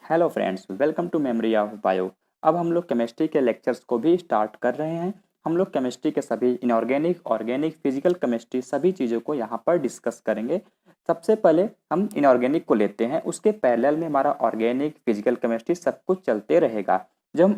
Hello friends, welcome to memory of bio. अब हम लोग केमिस्ट्री के लेक्चर्स को भी स्टार्ट कर रहे हैं। हम लोग केमिस्ट्री के सभी इनऑर्गेनिक, ऑर्गेनिक, फिजिकल केमिस्ट्री सभी चीज़ों को यहाँ पर डिस्कस करेंगे। सबसे पहले हम इनऑर्गेनिक को लेते हैं, उसके पैरेलल में हमारा ऑर्गेनिक, फिजिकल केमिस्ट्री सब कुछ चलते रहेगा। जब हम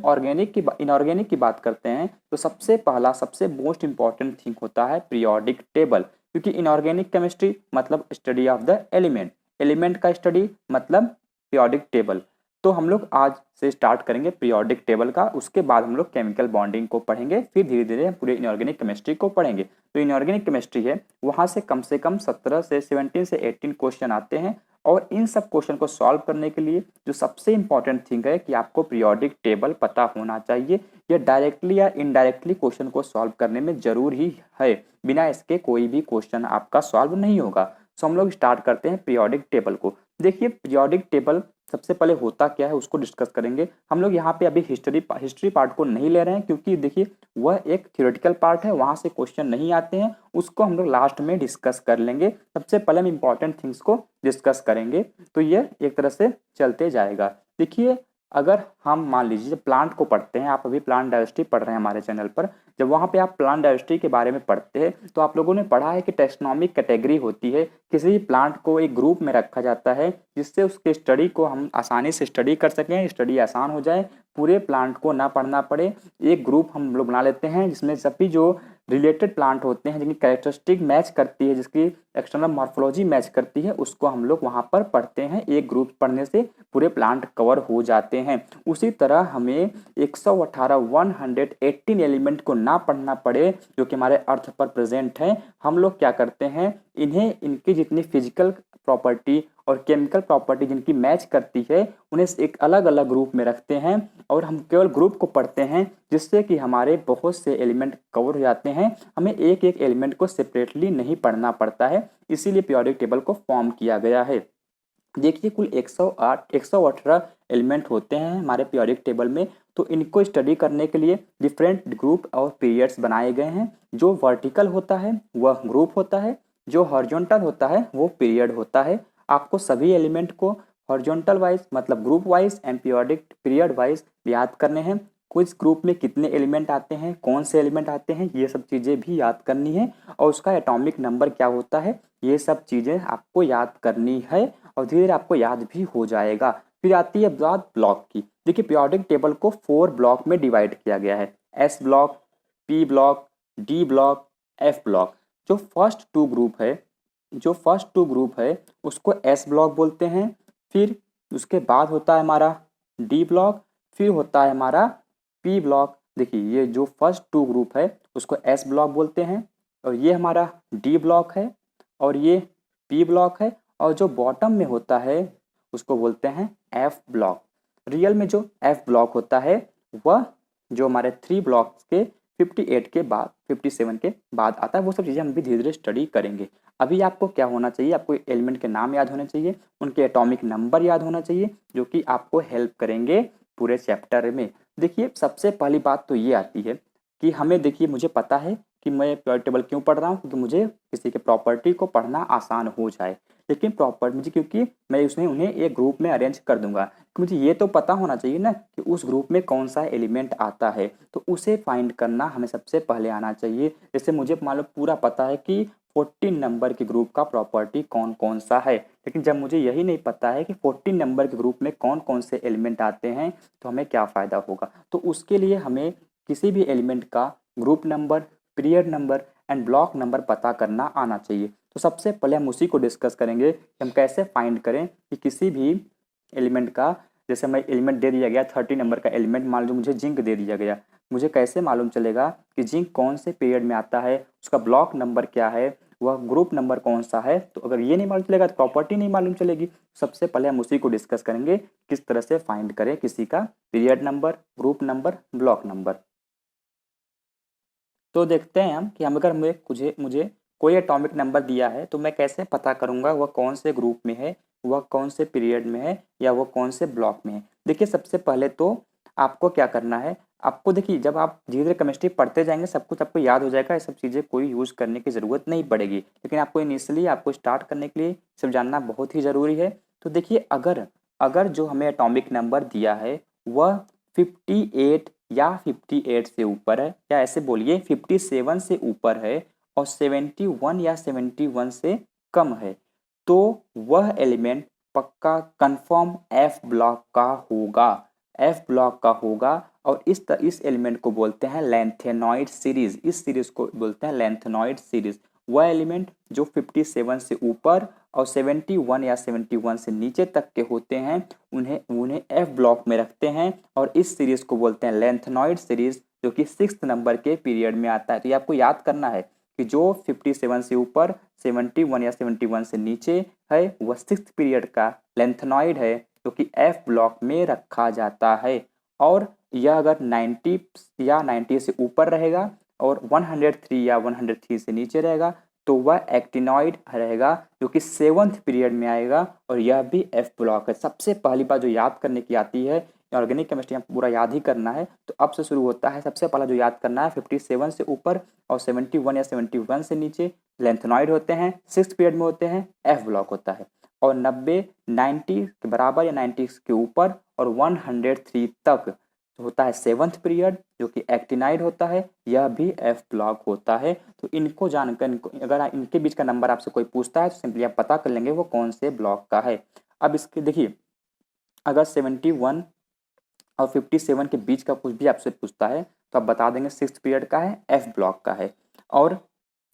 इनऑर्गेनिक की बात करते हैं तो सबसे पहला, सबसे मोस्ट इंपॉर्टेंट थिंग होता है पीरियोडिक टेबल, क्योंकि इनऑर्गेनिक केमिस्ट्री मतलब study of the element, element का स्टडी मतलब पीरियोडिक टेबल। तो हम लोग आज से स्टार्ट करेंगे पीरियोडिक टेबल का, उसके बाद हम लोग केमिकल बॉन्डिंग को पढ़ेंगे, फिर धीरे धीरे पूरे इनऑर्गेनिक केमिस्ट्री को पढ़ेंगे। तो इनऑर्गेनिक केमिस्ट्री है, वहाँ से कम 17 से 17 से 18 क्वेश्चन आते हैं, और इन सब क्वेश्चन को सॉल्व करने के लिए जो सबसे इंपॉर्टेंट थिंग है कि आपको पीरियोडिक टेबल पता होना चाहिए। यह डायरेक्टली या इनडायरेक्टली क्वेश्चन को सॉल्व करने में जरूर ही है, बिना इसके कोई भी क्वेश्चन आपका सॉल्व नहीं होगा। सो हम लोग स्टार्ट करते हैं पीरियोडिक टेबल को। देखिए, पीरियोडिक टेबल सबसे पहले होता क्या है उसको डिस्कस करेंगे। हम लोग यहाँ पे अभी हिस्ट्री पार्ट को नहीं ले रहे हैं, क्योंकि देखिए वह एक थ्योरेटिकल पार्ट है, वहाँ से क्वेश्चन नहीं आते हैं, उसको हम लोग लास्ट में डिस्कस कर लेंगे। सबसे पहले हम इंपॉर्टेंट थिंग्स को डिस्कस करेंगे, तो ये एक तरह से चलते जाएगा। देखिए, अगर हम मान लीजिए प्लांट को पढ़ते हैं, आप अभी प्लांट डाइवर्सिटी पढ़ रहे हैं हमारे चैनल पर, जब वहाँ पे आप प्लांट डाइवर्सिटी के बारे में पढ़ते हैं तो आप लोगों ने पढ़ा है कि टेक्सोनोमिक कैटेगरी होती है, किसी भी प्लांट को एक ग्रुप में रखा जाता है जिससे उसके स्टडी को हम आसानी से स्टडी कर सकें, स्टडी आसान हो जाए, पूरे प्लांट को ना पढ़ना पड़े। एक ग्रुप हम लोग बना लेते हैं जिसमें सभी जो रिलेटेड प्लांट होते हैं, जिनकी कैरेक्टरिस्टिक मैच करती है, जिसकी एक्सटर्नल मॉर्फोलॉजी मैच करती है, उसको हम लोग वहाँ पर पढ़ते हैं। एक ग्रुप पढ़ने से पूरे प्लांट कवर हो जाते हैं। उसी तरह हमें 118 एलिमेंट को ना पढ़ना पड़े जो कि हमारे अर्थ पर प्रेजेंट है। हम लोग क्या करते हैं, इन्हें इनकी जितनी फिजिकल प्रॉपर्टी और केमिकल प्रॉपर्टी जिनकी मैच करती है, उन्हें एक अलग अलग ग्रुप में रखते हैं, और हम केवल ग्रुप को पढ़ते हैं, जिससे कि हमारे बहुत से एलिमेंट कवर हो जाते हैं। हमें एक एक एलिमेंट को सेपरेटली नहीं पढ़ना पड़ता है, इसीलिए पीरियोडिक टेबल को फॉर्म किया गया है। देखिए, कुल 118 एलिमेंट होते हैं हमारे पीरियोडिक टेबल में। तो इनको स्टडी करने के लिए डिफरेंट ग्रुप और पीरियड्स बनाए गए हैं। जो वर्टिकल होता है वह ग्रुप होता है, जो हॉरिजॉन्टल होता है वो पीरियड होता है। आपको सभी एलिमेंट को हॉरिजॉन्टल वाइज मतलब group wise and periodic period wise याद करने हैं। कुछ ग्रुप में कितने एलिमेंट आते हैं, कौन से एलिमेंट आते हैं, ये सब चीज़ें भी याद करनी है, और उसका एटॉमिक नंबर क्या होता है, ये सब चीज़ें आपको याद करनी है, और धीरे धीरे आपको याद भी हो जाएगा। फिर आती है बात ब्लॉक की। देखिए, पीरियोडिक टेबल को 4 ब्लॉक में डिवाइड किया गया है, S block, P block, D block, F block. जो फर्स्ट टू ग्रुप है उसको एस ब्लॉक बोलते हैं। फिर उसके बाद होता है हमारा डी ब्लॉक, फिर होता है हमारा पी ब्लॉक। देखिए, ये जो फर्स्ट टू ग्रुप है उसको एस ब्लॉक बोलते हैं, और ये हमारा डी ब्लॉक है, और ये पी ब्लॉक है, और जो बॉटम में होता है उसको बोलते हैं एफ ब्लॉक। रियल में जो एफ ब्लॉक होता है वह जो हमारे 3 ब्लॉक्स के 58 के बाद 57 के बाद आता है। वो सब चीज़ें हम भी धीरे धीरे स्टडी करेंगे। अभी आपको क्या होना चाहिए, आपको एलिमेंट के नाम याद होने चाहिए, उनके एटॉमिक नंबर याद होना चाहिए, जो कि आपको हेल्प करेंगे पूरे चैप्टर में। देखिए, सबसे पहली बात तो ये आती है कि हमें, देखिए मुझे पता है कि मैं पीरियोडिक टेबल क्यों पढ़ रहा हूँ, क्योंकि मुझे किसी के प्रॉपर्टी को पढ़ना आसान हो जाए। लेकिन मुझे, क्योंकि मैं उसमें उन्हें एक ग्रुप में अरेंज कर दूंगा, तो मुझे ये तो पता होना चाहिए ना कि उस ग्रुप में कौन सा एलिमेंट आता है, तो उसे फाइंड करना हमें सबसे पहले आना चाहिए। जैसे मुझे मान लो पूरा पता है कि 14 नंबर के ग्रुप का प्रॉपर्टी कौन कौन सा है, लेकिन जब मुझे यही नहीं पता है कि 14 नंबर के ग्रुप में कौन कौन से एलिमेंट आते हैं, तो हमें क्या फ़ायदा होगा। तो उसके लिए हमें किसी भी एलिमेंट का group number, period number and block number पता करना आना चाहिए। तो सबसे पहले हम उसी को डिस्कस करेंगे कि हम कैसे फाइंड करें कि किसी भी एलिमेंट का, जैसे हमें एलिमेंट दे दिया गया 30 नंबर का एलिमेंट, मान लो मुझे जिंक दे दिया गया, मुझे कैसे मालूम चलेगा कि जिंक कौन से पीरियड में आता है, उसका ब्लॉक नंबर क्या है, वह ग्रुप नंबर कौन सा है। तो अगर ये नहीं मालूम चलेगा तो प्रॉपर्टी नहीं मालूम चलेगी। सबसे पहले हम उसी को डिस्कस करेंगे, किस तरह से फाइंड करें किसी का period number, group number, block number. तो देखते हैं हम कि हम अगर मुझे कोई एटॉमिक नंबर दिया है तो मैं कैसे पता करूंगा वह कौन से ग्रुप में है, वह कौन से पीरियड में है, या वह कौन से ब्लॉक में है। देखिए, सबसे पहले तो आपको क्या करना है, आपको देखिए जब आप धीरे धीरे केमिस्ट्री पढ़ते जाएंगे सब कुछ आपको याद हो जाएगा, ये सब चीज़ें कोई यूज़ करने की ज़रूरत नहीं पड़ेगी। लेकिन आपको इनिशियली आपको स्टार्ट करने के लिए सब जानना बहुत ही ज़रूरी है। तो देखिए, अगर अगर जो हमें एटॉमिक नंबर दिया है वह 58 या 58 से ऊपर है, या ऐसे बोलिए 57 से ऊपर है और 71 या 71 से कम है, तो वह एलिमेंट पक्का कंफर्म एफ ब्लॉक का होगा। एफ ब्लॉक का होगा और इस एलिमेंट को बोलते हैं लैंथेनॉइड सीरीज। इस सीरीज को बोलते हैं लैंथेनॉइड सीरीज। वह एलिमेंट जो 57 से ऊपर और 71 या 71 से नीचे तक के होते हैं उन्हें उन्हें एफ ब्लॉक में रखते हैं और इस सीरीज को बोलते हैं लैंथेनॉइड सीरीज, जो कि 6th नंबर के पीरियड में आता है। तो ये आपको याद करना है कि जो 57 से ऊपर, 71 या 71 से नीचे है वह 6th पीरियड का लैंथेनॉइड है, जो कि एफ ब्लॉक में रखा जाता है। और यह अगर 90 या 90 से ऊपर रहेगा और 103 या 103 से नीचे रहेगा तो वह एक्टिनॉइड रहेगा, जो कि 7th पीरियड में आएगा और यह भी एफ ब्लॉक है। सबसे पहली बात जो याद करने की आती है, ऑर्गेनिक केमिस्ट्री में पूरा याद ही करना है, तो अब से शुरू होता है। सबसे पहला जो याद करना है 57 से ऊपर और 71 या 71 से नीचे लेंथेनॉइड होते हैं, 6th पीरियड में होते हैं, एफ ब्लॉक होता है। और 90 के बराबर या 90 के ऊपर और 103 तक होता है 7th पीरियड, जो कि एक्टिनाइड होता है, यह भी एफ ब्लॉक होता है। तो इनको जानकर अगर इनके बीच का नंबर आपसे कोई पूछता है तो सिंपली आप पता कर लेंगे वो कौन से ब्लॉक का है। अब इसके देखिए, अगर 71 और 57 के बीच का कुछ भी आपसे पूछता है तो आप बता देंगे 6th पीरियड का है, एफ ब्लॉक का है। और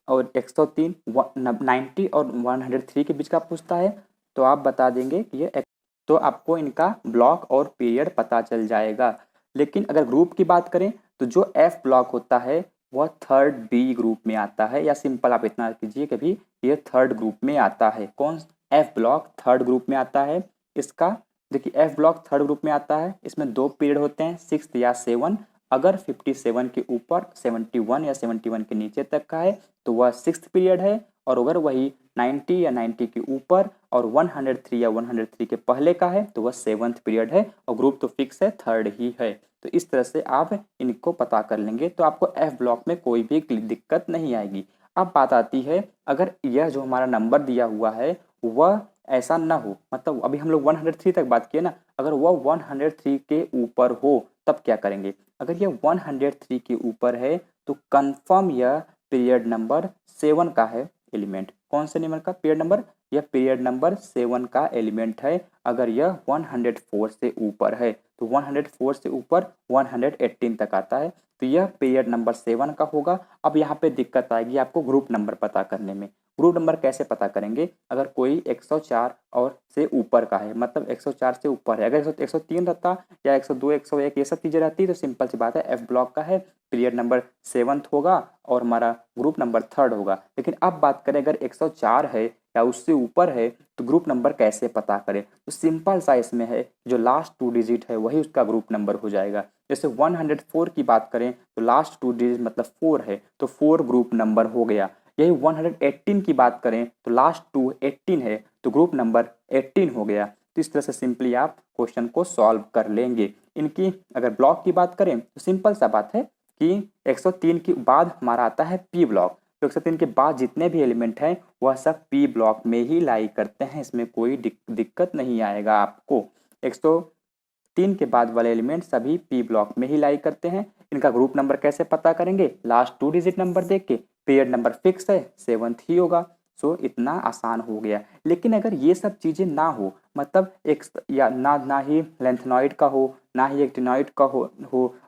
103 90 और 103 के बीच का पूछता है तो आप बता देंगे कि ये, तो आपको इनका ब्लॉक और पीरियड पता चल जाएगा। लेकिन अगर ग्रुप की बात करें तो जो एफ ब्लॉक होता है वह 3rd बी ग्रुप में आता है, या सिंपल आप इतना कीजिए कभी ये 3rd ग्रुप में आता है। कौन एफ ब्लॉक 3rd ग्रुप में आता है। इसका देखिए एफ ब्लॉक 3rd ग्रुप में आता है, इसमें 2 पीरियड होते हैं 6 या 7। अगर 57 के ऊपर, 71 या 71 के नीचे तक का है तो वह 6th पीरियड है, और अगर वही 90 या 90 के ऊपर और 103 या 103 के पहले का है तो वह 7th पीरियड है, और ग्रुप तो फिक्स है, 3rd ही है। तो इस तरह से आप इनको पता कर लेंगे तो आपको एफ ब्लॉक में कोई भी दिक्कत नहीं आएगी। अब बात आती है, अगर यह जो हमारा नंबर दिया हुआ है वह ऐसा ना हो, मतलब अभी हम लोग 103 तक बात किए ना, अगर वह 103 के ऊपर हो तब क्या करेंगे। अगर यह 103 के ऊपर है तो कंफर्म यह पीरियड नंबर 7 का है एलिमेंट। कौन से नंबर का पीरियड नंबर, यह पीरियड नंबर 7 का एलिमेंट है। अगर यह 104 से ऊपर है तो 104 से ऊपर 118 तक आता है तो यह पीरियड नंबर 7 का होगा। अब यहाँ पे दिक्कत आएगी आपको ग्रुप नंबर पता करने में। ग्रुप नंबर कैसे पता करेंगे, अगर कोई 104 और से ऊपर का है, मतलब 104 से ऊपर है, अगर 103 रहता या 102 101 ये सब चीज़ें रहती तो सिंपल सी बात है एफ ब्लॉक का है, पीरियड नंबर 7th होगा और हमारा ग्रुप नंबर 3rd होगा। लेकिन अब बात करें अगर 104 है या उससे ऊपर है तो ग्रुप नंबर कैसे पता करें, तो सिंपल सा इसमें है, जो लास्ट 2 डिजिट है वही उसका ग्रुप नंबर हो जाएगा। जैसे 104 की बात करें तो लास्ट 2 डिजिट मतलब 4 है तो 4 ग्रुप नंबर हो गया। यही 118 की बात करें तो लास्ट 2 18 है तो ग्रुप नंबर 18 हो गया। तो इस तरह से सिंपली आप क्वेश्चन को सॉल्व कर लेंगे। इनकी अगर ब्लॉक की बात करें तो सिंपल सा बात है कि 103 के बाद हमारा आता है पी ब्लॉक, तो 103 के बाद जितने भी एलिमेंट हैं वह सब पी ब्लॉक में ही लाई करते हैं, इसमें कोई दिक्कत नहीं आएगा आपको। 103 के बाद वाले एलिमेंट सभी पी ब्लॉक में ही लाई करते हैं। इनका ग्रुप नंबर कैसे पता करेंगे, लास्ट 2 डिजिट नंबर देख के, पीरियड नंबर फिक्स है 7th ही होगा। सो इतना आसान हो गया। लेकिन अगर ये सब चीज़ें ना हो, मतलब एक या ना ही लेंथेनॉइड का हो, ना ही एक्टिनॉइड का हो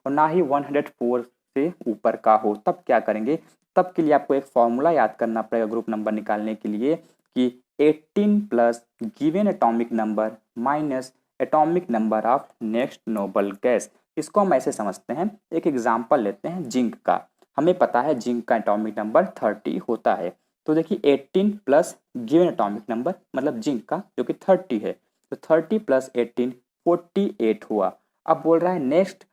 और ना ही 104 से ऊपर का हो, तब क्या करेंगे। तब के लिए आपको एक फॉर्मूला याद करना पड़ेगा ग्रुप नंबर निकालने के लिए कि 18 plus given atomic number minus atomic number of next noble gas. इसको हम ऐसे समझते हैं, एक एग्जाम्पल लेते हैं जिंक का। हमें पता है जिंक का एटॉमिक नंबर 30 होता है, तो देखिए 18 प्लस गिवन एटॉमिक नंबर मतलब जिंक का जो कि 30 है, तो 30 प्लस 18 48 हुआ। अब बोल रहा है नेक्स्ट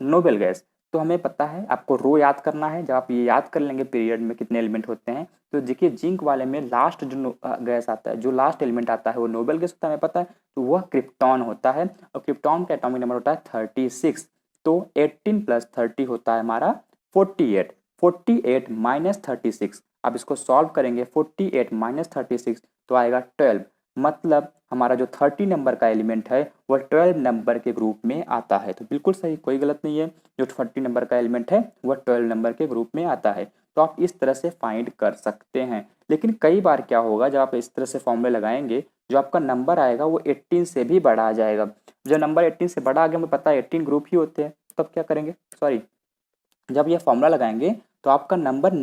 नोबेल गैस, तो हमें पता है आपको रो याद करना है। जब आप ये याद कर लेंगे पीरियड में कितने एलिमेंट होते हैं, तो देखिए जिंक वाले में लास्ट जो गैस आता है, जो लास्ट एलिमेंट आता है वो नोबेल गैस होता है, हमें पता है, तो वह क्रिप्टॉन होता है और क्रिप्टॉन का एटॉमिक नंबर होता है 36। तो 18 प्लस 30 होता है हमारा 48, 48 माइनस 36। अब इसको सॉल्व करेंगे, 48 माइनस 36 तो आएगा 12। मतलब हमारा जो 30 नंबर का एलिमेंट है वह 12 नंबर के ग्रुप में आता है। तो बिल्कुल सही, कोई गलत नहीं है, जो 30 नंबर का एलिमेंट है वह 12 नंबर के ग्रुप में आता है। तो आप इस तरह से फाइंड कर सकते हैं। लेकिन कई बार क्या होगा, जब आप इस तरह से फॉर्मूले लगाएंगे, जो आपका नंबर आएगा वो 18 से भी बड़ा आ जाएगा। जब नंबर 18 से बड़ा आ गया, हमें पता है 18 ग्रुप ही होते हैं, तब क्या करेंगे, सॉरी, जब ये फॉर्मूला लगाएंगे तो आपका नंबर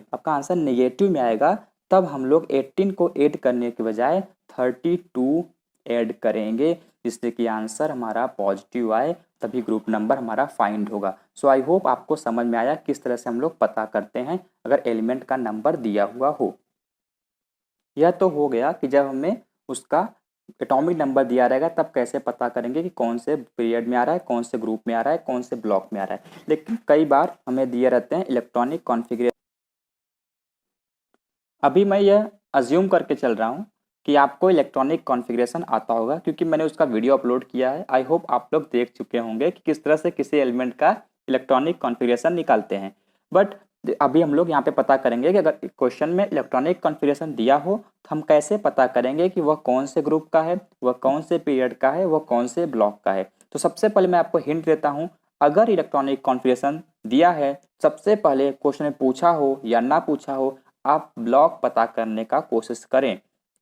आपका आंसर निगेटिव में आएगा। तब हम लोग 18 को ऐड करने के बजाय 32 ऐड करेंगे, जिससे कि आंसर हमारा पॉजिटिव आए, तभी ग्रुप नंबर हमारा फाइंड होगा। सो आई होप आपको समझ में आया किस तरह से हम लोग पता करते हैं अगर एलिमेंट का नंबर दिया हुआ हो। यह तो हो गया कि जब हमें उसका एटॉमिक नंबर दिया रहेगा तब कैसे पता करेंगे कि कौन से पीरियड में आ रहा है, कौन से ग्रुप में आ रहा है, कौन से ब्लॉक में आ रहा है। लेकिन कई बार हमें दिए रहते हैं इलेक्ट्रॉनिक कॉन्फ़िगरेशन। अभी मैं यह अज्यूम करके चल रहा हूँ कि आपको इलेक्ट्रॉनिक कॉन्फ़िगरेशन आता होगा, क्योंकि मैंने उसका वीडियो अपलोड किया है। आई होप आप लोग देख चुके होंगे कि किस तरह से किसी एलिमेंट का इलेक्ट्रॉनिक कॉन्फ़िगरेशन निकालते हैं। बट अभी हम लोग यहाँ पे पता करेंगे कि अगर क्वेश्चन में इलेक्ट्रॉनिक कॉन्फ़िगरेशन दिया हो तो हम कैसे पता करेंगे कि वह कौन से ग्रुप का है, वह कौन से पीरियड का है, वह कौन से ब्लॉक का है। तो सबसे पहले मैं आपको हिंट देता हूँ, अगर इलेक्ट्रॉनिक कॉन्फ़िगरेशन दिया है, सबसे पहले क्वेश्चन में पूछा हो या ना पूछा हो, आप ब्लॉक पता करने का कोशिश करें,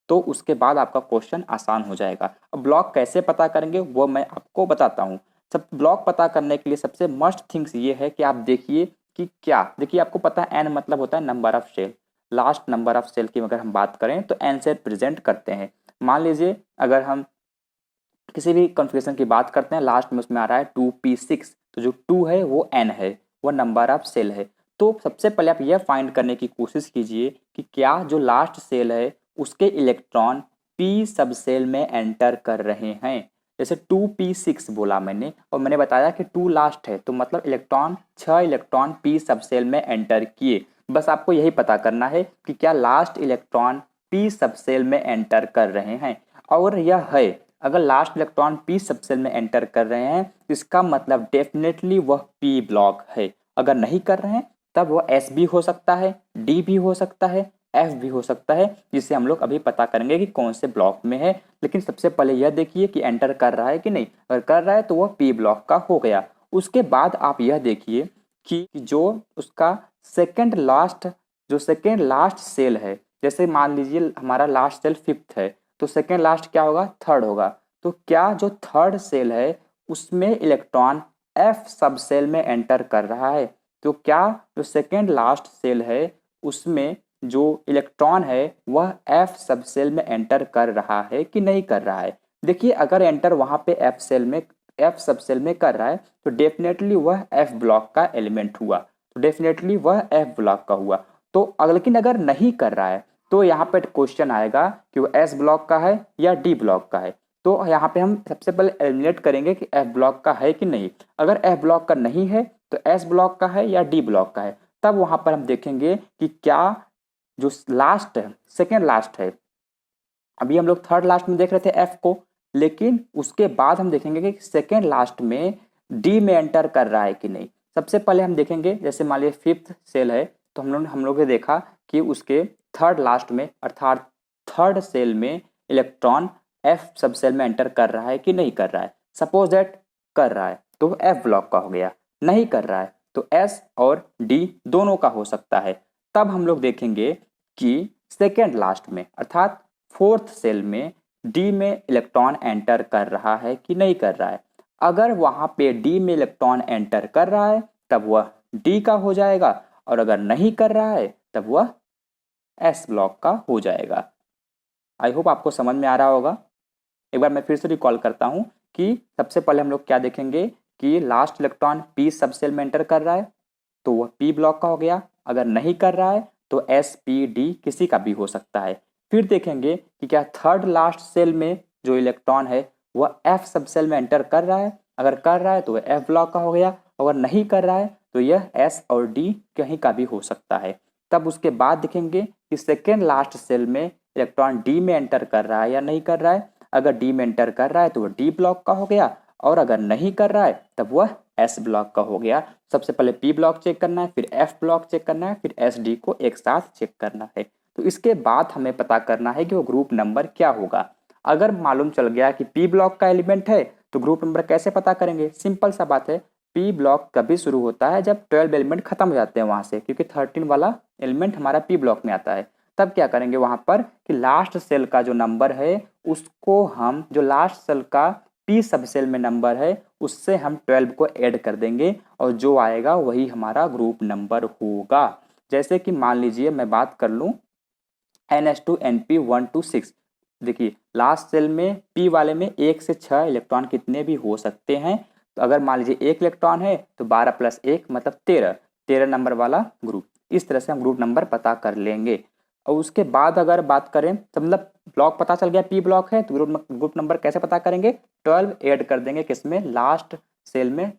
तो उसके बाद आपका क्वेश्चन आसान हो जाएगा। अब ब्लॉक कैसे पता करेंगे वो मैं आपको बताता हूँ। सब ब्लॉक पता करने के लिए सबसे मस्ट थिंग्स ये है कि आप देखिए कि क्या, देखिए आपको पता है एन मतलब होता है number of cell. Last number of cell की अगर हम बात करें तो एन से प्रेजेंट करते हैं। मान लीजिए अगर हम किसी भी कॉन्फ़िगरेशन की बात करते हैं, लास्ट में उसमें आ रहा है 2p6, तो जो 2 है वो n है, वो नंबर ऑफ सेल है। तो सबसे पहले आप यह फाइंड करने की कोशिश कीजिए कि क्या जो लास्ट सेल है उसके इलेक्ट्रॉन p सब सेल में एंटर कर रहे हैं। जैसे 2p6 बोला मैंने, और मैंने बताया कि 2 लास्ट है, तो मतलब इलेक्ट्रॉन 6 इलेक्ट्रॉन p सब सेल में एंटर किए। बस आपको यही पता करना है कि क्या लास्ट इलेक्ट्रॉन p सब सेल में एंटर कर रहे हैं। और यह है, अगर लास्ट इलेक्ट्रॉन p सब सेल में एंटर कर रहे हैं तो इसका मतलब डेफिनेटली वह p ब्लॉक है। अगर नहीं कर रहे हैं तब वह s भी हो सकता है, d भी हो सकता है, f भी हो सकता है, जिससे हम लोग अभी पता करेंगे कि कौन से ब्लॉक में है। लेकिन सबसे पहले यह देखिए कि एंटर कर रहा है कि नहीं। अगर कर रहा है तो वह p ब्लॉक का हो गया। उसके बाद आप यह देखिए कि जो उसका सेकेंड लास्ट सेल है, जैसे मान लीजिए हमारा लास्ट सेल 5th है, तो सेकेंड लास्ट क्या होगा, 3rd होगा। तो क्या जो 3rd सेल है उसमें इलेक्ट्रॉन f सब सेल में एंटर कर रहा है। तो क्या जो सेकेंड लास्ट सेल है उसमें जो इलेक्ट्रॉन है वह f सब सेल में एंटर कर रहा है कि नहीं कर रहा है। देखिए अगर एंटर वहाँ पे f सब सेल में कर रहा है तो डेफिनेटली वह f ब्लॉक का एलिमेंट हुआ, तो डेफिनेटली वह f ब्लॉक का हुआ। तो लेकिन अगर नहीं कर रहा है तो यहाँ पे क्वेश्चन आएगा कि वो एस ब्लॉक का है या डी ब्लॉक का है। तो यहाँ पे हम सबसे पहले एलिमिनेट करेंगे कि एफ ब्लॉक का है कि नहीं। अगर एफ ब्लॉक का नहीं है तो एस ब्लॉक का है या डी ब्लॉक का है। तब वहाँ पर हम देखेंगे कि क्या जो लास्ट है, सेकेंड लास्ट है, अभी हम लोग 3rd लास्ट में देख रहे थे एफ को, लेकिन उसके बाद हम देखेंगे कि सेकेंड लास्ट में डी में एंटर कर रहा है कि नहीं। सबसे पहले हम देखेंगे, जैसे मान लीजिए 5th सेल है, तो हम लोग ने देखा कि उसके 3rd लास्ट में अर्थात 3rd सेल में इलेक्ट्रॉन एफ सब सेल में एंटर कर रहा है कि नहीं कर रहा है। सपोज दैट कर रहा है तो एफ ब्लॉक का हो गया, नहीं कर रहा है तो एस और डी दोनों का हो सकता है। तब हम लोग देखेंगे कि सेकेंड लास्ट में अर्थात 4th सेल में डी में इलेक्ट्रॉन एंटर कर रहा है कि नहीं कर रहा है। अगर वहां पे डी में इलेक्ट्रॉन एंटर कर रहा है तब वह डी का हो जाएगा, और अगर नहीं कर रहा है तब वह एस ब्लॉक का हो जाएगा। आई होप आपको समझ में आ रहा होगा। एक बार मैं फिर से रिकॉल करता हूँ कि सबसे पहले हम लोग क्या देखेंगे कि लास्ट इलेक्ट्रॉन पी सब सेल में एंटर कर रहा है तो वह पी ब्लॉक का हो गया। अगर नहीं कर रहा है तो एस पी डी किसी का भी हो सकता है। फिर देखेंगे कि क्या 3rd लास्ट सेल में जो इलेक्ट्रॉन है वह एफ सब सेल में एंटर कर रहा है। अगर कर रहा है तो वह एफ ब्लॉक का हो गया, अगर नहीं कर रहा है तो यह एस और डी कहीं का भी हो सकता है। तब उसके बाद देखेंगे कि सेकेंड लास्ट सेल में इलेक्ट्रॉन डी में एंटर कर रहा है या नहीं कर रहा है। अगर डी में एंटर कर रहा है तो वह डी ब्लॉक का हो गया, और अगर नहीं कर रहा है तब वह एस ब्लॉक का हो गया। सबसे पहले पी ब्लॉक चेक करना है, फिर एफ ब्लॉक चेक करना है, फिर एस डी को एक साथ चेक करना है। तो इसके बाद हमें पता करना है कि वो ग्रुप नंबर क्या होगा। अगर मालूम चल गया कि पी ब्लॉक का एलिमेंट है तो ग्रुप नंबर कैसे पता करेंगे? सिंपल सा बात है, पी ब्लॉक कभी शुरू होता है जब 12 एलिमेंट खत्म हो जाते हैं वहां से, क्योंकि 13 वाला एलिमेंट हमारा पी ब्लॉक में आता है। तब क्या करेंगे वहां पर कि लास्ट सेल का जो नंबर है उसको हम, जो लास्ट सेल का पी सब सेल में नंबर है उससे हम 12 को ऐड कर देंगे और जो आएगा वही हमारा ग्रुप नंबर होगा। जैसे कि मान लीजिए मैं बात कर लूँ NH2NP126। देखिए लास्ट सेल में पी वाले में 1 से 6 इलेक्ट्रॉन कितने भी हो सकते हैं। तो अगर मान लीजिए 1 इलेक्ट्रॉन है तो 12 + 1 मतलब 13 नंबर वाला ग्रुप। इस तरह से हम ग्रुप नंबर पता कर लेंगे। और उसके बाद अगर बात करें तो मतलब ब्लॉक पता चल गया पी ब्लॉक है, तो ग्रुप नंबर कैसे पता करेंगे? 12 ऐड कर देंगे किसमें? लास्ट सेल में,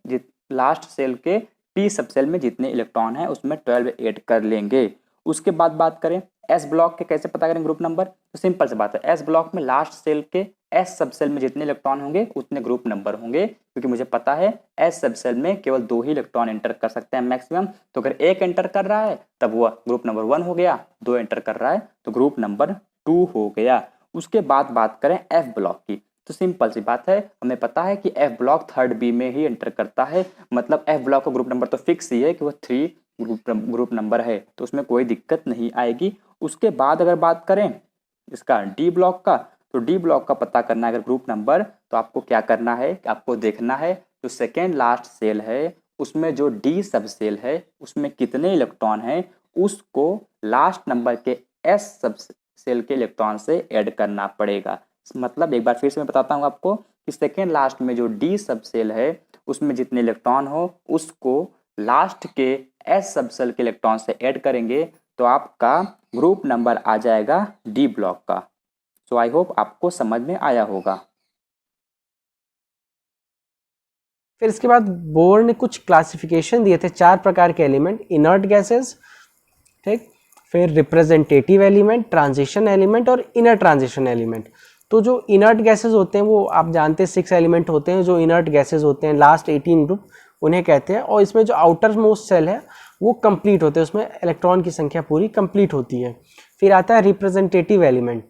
लास्ट सेल के पी सब सेल में जितने इलेक्ट्रॉन है उसमें 12 ऐड कर लेंगे। उसके बाद बात करें एस ब्लॉक के कैसे पता करेंगे ग्रुप नंबर? तो सिंपल सी बात है, एस ब्लॉक में लास्ट सेल के एस सब सेल में जितने इलेक्ट्रॉन होंगे उतने ग्रुप नंबर होंगे, क्योंकि मुझे पता है एस सब सेल में केवल 2 ही इलेक्ट्रॉन एंटर कर सकते हैं मैक्सिमम। तो अगर 1 एंटर कर रहा है तब वो ग्रुप नंबर 1 हो गया, 2 एंटर कर रहा है तो ग्रुप नंबर 2 हो गया। उसके बाद बात करें एफ ब्लॉक की, तो सिंपल सी बात है, हमें पता है कि एफ ब्लॉक 3rd बी में ही एंटर करता है, मतलब एफ ब्लॉक का ग्रुप नंबर तो फिक्स ही है कि वो 3 ग्रुप नंबर है, तो उसमें कोई दिक्कत नहीं आएगी। उसके बाद अगर बात करें इसका डी ब्लॉक का, तो डी ब्लॉक का पता करना है अगर ग्रुप नंबर, तो आपको क्या करना है, आपको देखना है जो सेकेंड लास्ट सेल है उसमें जो डी सब सेल है उसमें कितने इलेक्ट्रॉन है, उसको लास्ट नंबर के एस सब सेल के इलेक्ट्रॉन से ऐड करना पड़ेगा। मतलब एक बार फिर से मैं बताता हूँ आपको कि सेकेंड लास्ट में जो डी सब सेल है उसमें जितने इलेक्ट्रॉन हो उसको लास्ट के एस सब सेल के इलेक्ट्रॉन से ऐड करेंगे तो आपका ग्रुप नंबर आ जाएगा डी ब्लॉक का। सो आई होप आपको समझ में आया होगा। फिर इसके बाद बोर ने कुछ क्लासिफिकेशन दिए थे 4 प्रकार के एलिमेंट, इनर्ट गैसेस, ठीक, फिर रिप्रेजेंटेटिव एलिमेंट, ट्रांजिशन एलिमेंट और इनर ट्रांजिशन एलिमेंट। तो जो इनर्ट गैसेस होते हैं वो आप जानते हैं 6 एलिमेंट होते हैं जो इनर्ट गैसेस होते हैं, लास्ट 18 ग्रुप उन्हें कहते हैं। और इसमें जो आउटर मोस्ट सेल है वो कंप्लीट होते हैं, उसमें इलेक्ट्रॉन की संख्या पूरी कंप्लीट होती है। फिर आता है रिप्रेजेंटेटिव एलिमेंट,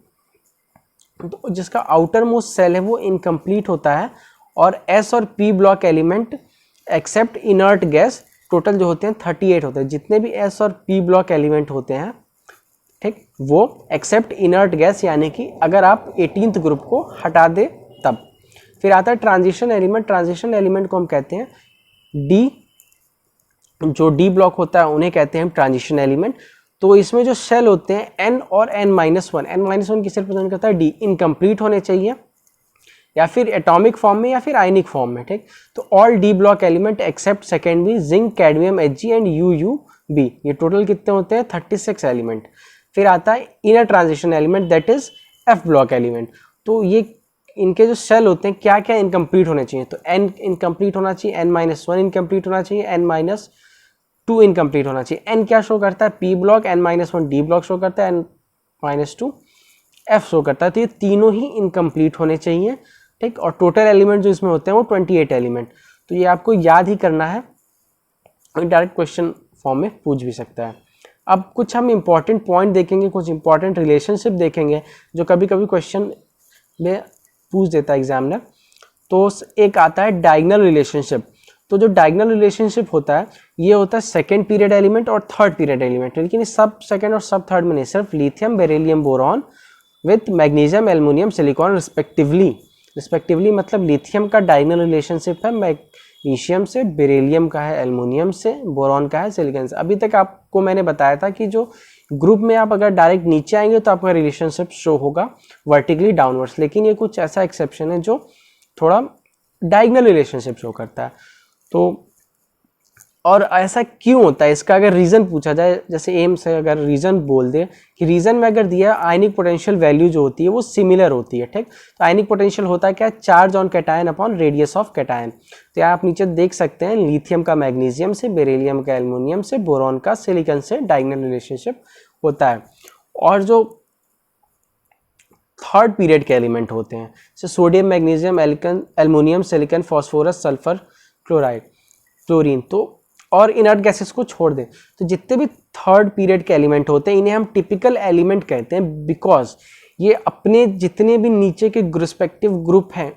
तो जिसका आउटर मोस्ट सेल है वो इनकम्प्लीट होता है, और एस और p block element except inert gas total जो होते हैं 38 होते हैं। जितने भी एस और पी ब्लॉक एलिमेंट होते हैं, ठीक, वो एक्सेप्ट इनर्ट गैस, यानी कि अगर आप 18th ग्रुप को हटा दे तब। फिर आता है ट्रांजिशन एलिमेंट। ट्रांजिशन एलिमेंट को हम कहते हैं डी, जो डी ब्लॉक होता है उन्हें कहते हैं हम ट्रांजिशन एलिमेंट। तो इसमें जो सेल होते हैं एन और n-1, n-1 किसे रिप्रेजेंट करता है? डी, इनकम्प्लीट होने चाहिए या फिर एटॉमिक फॉर्म में या फिर आयनिक फॉर्म में, ठीक। तो all d block element except second b, zinc, cadmium, Hg and UuB, ये टोटल कितने होते हैं? 36 एलिमेंट। फिर आता है inner transition element, that is f block element. तो ये इनके जो सेल होते हैं क्या क्या इनकम्प्लीट होने चाहिए? तो n इनकम्प्लीट होना चाहिए, n-1 इनकम्प्लीट होना चाहिए, n-2 इनकम्प्लीट होना चाहिए। n क्या शो करता है? P block, n-1 D block show करता है, n-2 एफ शो करता है। तो ये तीनों ही इनकम्प्लीट होने चाहिए, ठीक। और टोटल एलिमेंट जो इसमें होते हैं वो 28 एलिमेंट। तो ये आपको याद ही करना है, डायरेक्ट क्वेश्चन फॉर्म में पूछ भी सकता है। अब कुछ हम इंपॉर्टेंट पॉइंट देखेंगे, कुछ इंपॉर्टेंट रिलेशनशिप देखेंगे जो कभी कभी क्वेश्चन में पूछ देता है एग्जामिनर। तो एक आता है डायगोनल रिलेशनशिप। तो जो डायगोनल रिलेशनशिप होता है ये होता है सेकेंड पीरियड एलिमेंट और थर्ड पीरियड एलिमेंट, लेकिन सब सेकेंड और सब थर्ड में नहीं, सिर्फ lithium, beryllium, boron with magnesium, aluminium, silicon respectively मतलब लिथियम का डायगोनल रिलेशनशिप है मैग्नीशियम से, बेरिलियम का है एल्युमिनियम से, बोरॉन का है सिलिकॉन से। अभी तक आपको मैंने बताया था कि जो ग्रुप में आप अगर डायरेक्ट नीचे आएंगे तो आपका रिलेशनशिप शो होगा वर्टिकली डाउनवर्ड्स, लेकिन ये कुछ ऐसा एक्सेप्शन है जो थोड़ा डायगोनल रिलेशनशिप शो करता है। तो और ऐसा क्यों होता है, इसका अगर रीज़न पूछा जाए, जैसे एम से अगर रीज़न बोल दे कि रीज़न में अगर दिया आयनिक पोटेंशियल वैल्यू जो होती है वो सिमिलर होती है, ठीक। तो आयनिक पोटेंशियल होता है क्या? Charge on cation upon radius of cation. तो आप नीचे देख सकते हैं लिथियम का मैग्नीशियम से, बेरिलियम का एल्युमिनियम से, बोरॉन का सिलिकॉन से डायगोनल रिलेशनशिप होता है। और जो थर्ड पीरियड के एलिमेंट होते हैं जैसे sodium, magnesium, aluminium, silicon, phosphorus, sulphur, chloride, chlorine, तो और इनर्ट गैसेस को छोड़ दें, तो जितने भी थर्ड पीरियड के एलिमेंट होते हैं इन्हें हम टिपिकल एलिमेंट कहते हैं, बिकॉज ये अपने जितने भी नीचे के रिस्पेक्टिव ग्रुप हैं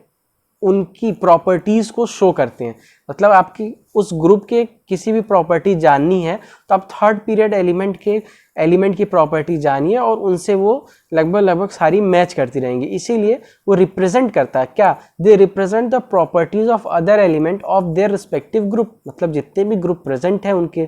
उनकी प्रॉपर्टीज़ को शो करते हैं। मतलब आपकी उस ग्रुप के किसी भी प्रॉपर्टी जाननी है तो आप थर्ड पीरियड एलिमेंट की प्रॉपर्टी जानिए और उनसे वो लगभग सारी मैच करती रहेंगी। इसीलिए वो रिप्रेजेंट करता है क्या, they represent the properties of other element of their respective group. मतलब जितने भी ग्रुप प्रेजेंट है उनके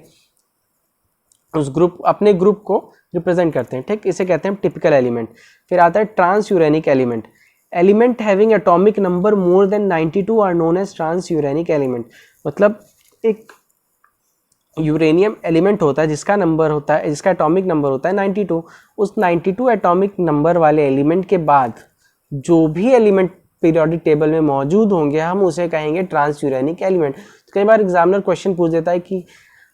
उस ग्रुप अपने ग्रुप को रिप्रेजेंट करते हैं, ठीक। इसे कहते हैं टिपिकल एलिमेंट। फिर आता है transuranic element. Element having atomic number more than 92 are known as transuranic element. मतलब एक यूरेनियम एलिमेंट होता है जिसका एटॉमिक नंबर होता है 92। उस 92 एटॉमिक नंबर वाले एलिमेंट के बाद जो भी एलिमेंट पीरियोडिक टेबल में मौजूद होंगे हम उसे कहेंगे ट्रांसयूरेनिक एलिमेंट। तो कई बार एग्जामिनर क्वेश्चन पूछ देता है कि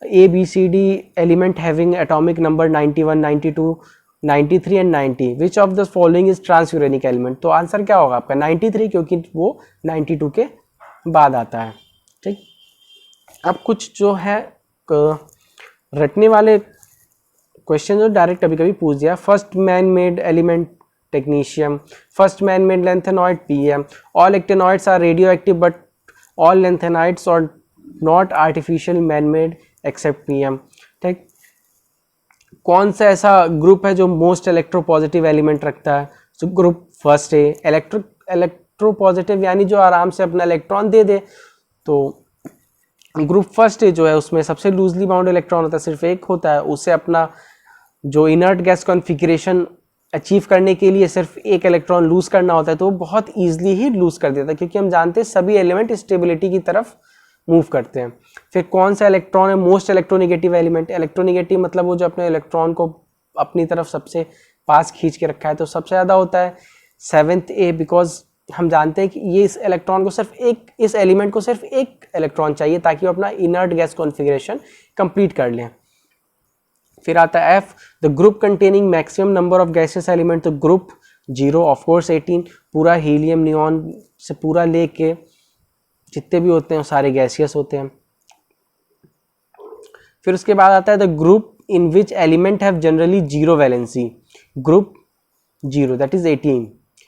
ABCD element having atomic number 91, 92, 93 and 90 which of the following is transuranic element. तो आंसर क्या होगा आपका 93, क्योंकि वो 92 के बाद आता है, ठीक। अब कुछ जो है रटने वाले क्वेश्चन जो डायरेक्ट कभी कभी पूछ दिया। First man made element technetium, first man made lanthanoid PM, all actinoids are radioactive but all lanthanides are not artificial man made except PM, ठीक। कौन सा ऐसा ग्रुप है जो मोस्ट इलेक्ट्रोपॉजिटिव एलिमेंट रखता है, तो ग्रुप फर्स्ट है। इलेक्ट्रोपॉजिटिव यानी जो आराम से अपना इलेक्ट्रॉन दे दे, तो ग्रुप फर्स्ट जो है उसमें सबसे लूजली बाउंड इलेक्ट्रॉन होता है, सिर्फ एक होता है। उसे अपना जो इनर्ट गैस कॉन्फ़िगरेशन अचीव करने के लिए सिर्फ एक इलेक्ट्रॉन लूज करना होता है, तो वो बहुत ईजिली ही लूज कर देता है, क्योंकि हम जानते हैं सभी एलिमेंट स्टेबिलिटी की तरफ मूव करते हैं। फिर कौन सा इलेक्ट्रॉन है मोस्ट इलेक्ट्रोनिगेटिव एलिमेंट। इलेक्ट्रोनिगेटिव मतलब वो जो अपने इलेक्ट्रॉन को अपनी तरफ सबसे पास खींच के रखा है, तो सबसे ज़्यादा होता है 7th A, बिकॉज हम जानते हैं कि ये इस एलिमेंट को सिर्फ एक इलेक्ट्रॉन चाहिए ताकि वो अपना इनर्ट गैस कॉन्फ़िगरेशन कंप्लीट कर लें। फिर आता है F, the group containing maximum number of gases element. तो ग्रुप 0 ऑफ कोर्स 18, पूरा हीलियम नियॉन से पूरा लेके जितने भी होते हैं सारे गैसियस होते हैं। फिर उसके बाद आता है the group in which element have generally 0 valency. Group 0 that is 18,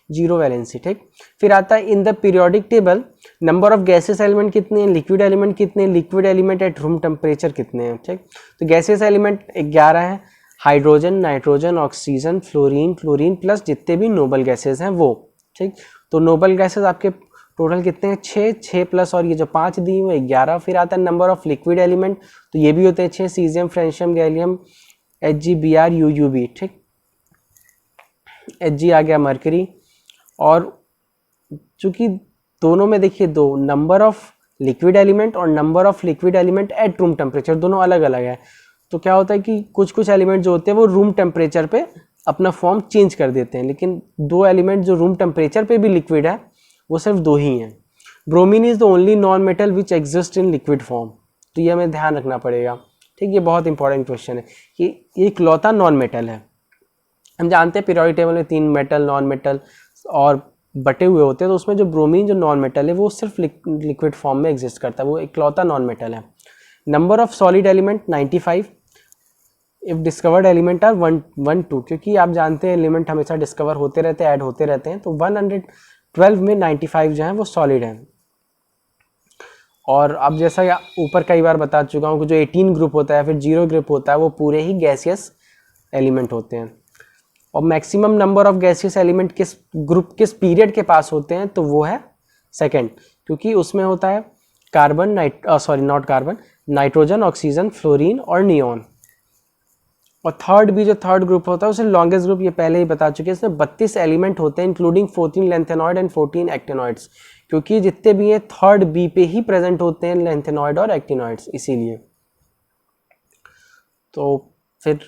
0 valency, ठीक। फिर आता है in the periodic table number of gases element कितने हैं, लिक्विड एलिमेंट कितने हैं, liquid element at room temperature कितने हैं, ठीक। तो गैसेस एलिमेंट 11 है, hydrogen, nitrogen, oxygen, fluorine, chlorine plus जितने भी नोबल गैसेस हैं वो, ठीक। तो नोबल गैसेस आपके टोटल कितने हैं 6 प्लस और ये जो 5 दी वो 11। फिर आता है नंबर ऑफ लिक्विड एलिमेंट, तो ये भी होते हैं 6, caesium, francium, gallium, Hg, Br, UUB, ठीक। Hg आ गया मरकरी। और चूंकि दोनों में देखिए दो नंबर ऑफ लिक्विड एलिमेंट और number of liquid element at room temperature दोनों अलग अलग है, तो क्या होता है कि कुछ एलिमेंट जो होते हैं वो रूम टेम्परेचर पे अपना फॉर्म चेंज कर देते हैं, लेकिन दो एलिमेंट जो रूम टेम्परेचर पे भी लिक्विड है वो सिर्फ 2 ही हैं। Bromine is the only non metal which exist in liquid form. तो ये हमें ध्यान रखना पड़ेगा, ठीक। ये बहुत इंपॉर्टेंट क्वेश्चन है कि ये इकलौता नॉन मेटल है। हम जानते हैं पीरियोडिक टेबल में 3 मेटल, नॉन मेटल और बटे हुए होते हैं, तो उसमें जो ब्रोमीन जो नॉन मेटल है वो सिर्फ लिक्विड फॉर्म में एग्जिस्ट करता है, वो इकलौता नॉन मेटल है। Number of solid element 95, if discovered element are 1, 2, क्योंकि आप जानते हैं एलिमेंट हमेशा डिस्कवर होते रहते हैं, ऐड होते रहते हैं, तो 112 में 95 जो है वो सॉलिड है। और अब जैसा ऊपर कई बार बता चुका हूँ कि जो 18 ग्रुप होता है फिर 0 ग्रुप होता है वो पूरे ही गैसियस एलिमेंट होते हैं। और maximum number of gaseous element किस पीरियड के पास होते हैं, तो वो है सेकंड, क्योंकि उसमें होता है नाइट्रोजन, ऑक्सीजन, फ्लोरीन और नियॉन। और थर्ड ग्रुप होता है उसे लॉन्गेस्ट ग्रुप, ये पहले ही बता चुके हैं, इसमें 32 एलिमेंट होते हैं इंक्लूडिंग 14 लेंथेनॉइड एंड 14 एक्टिनॉइड्स, क्योंकि जितने भी हैं थर्ड बी पे ही प्रेजेंट होते हैं लेंथेनॉइड और एक्टिनॉइड्स, इसीलिए। तो फिर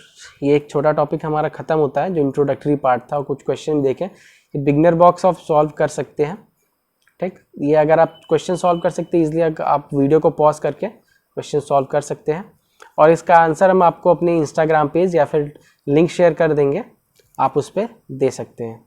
ये एक छोटा टॉपिक हमारा खत्म होता है जो इंट्रोडक्टरी पार्ट था, और कुछ क्वेश्चन देखें कि बिगनर बॉक्स ऑफ सॉल्व कर सकते हैं, ठीक। ये अगर आप क्वेश्चन सॉल्व कर सकते हैं इजीली, आप वीडियो को पॉज करके क्वेश्चन सॉल्व कर सकते हैं, और इसका आंसर हम आपको अपने इंस्टाग्राम पेज या फिर लिंक शेयर कर देंगे, आप उस पर दे सकते हैं।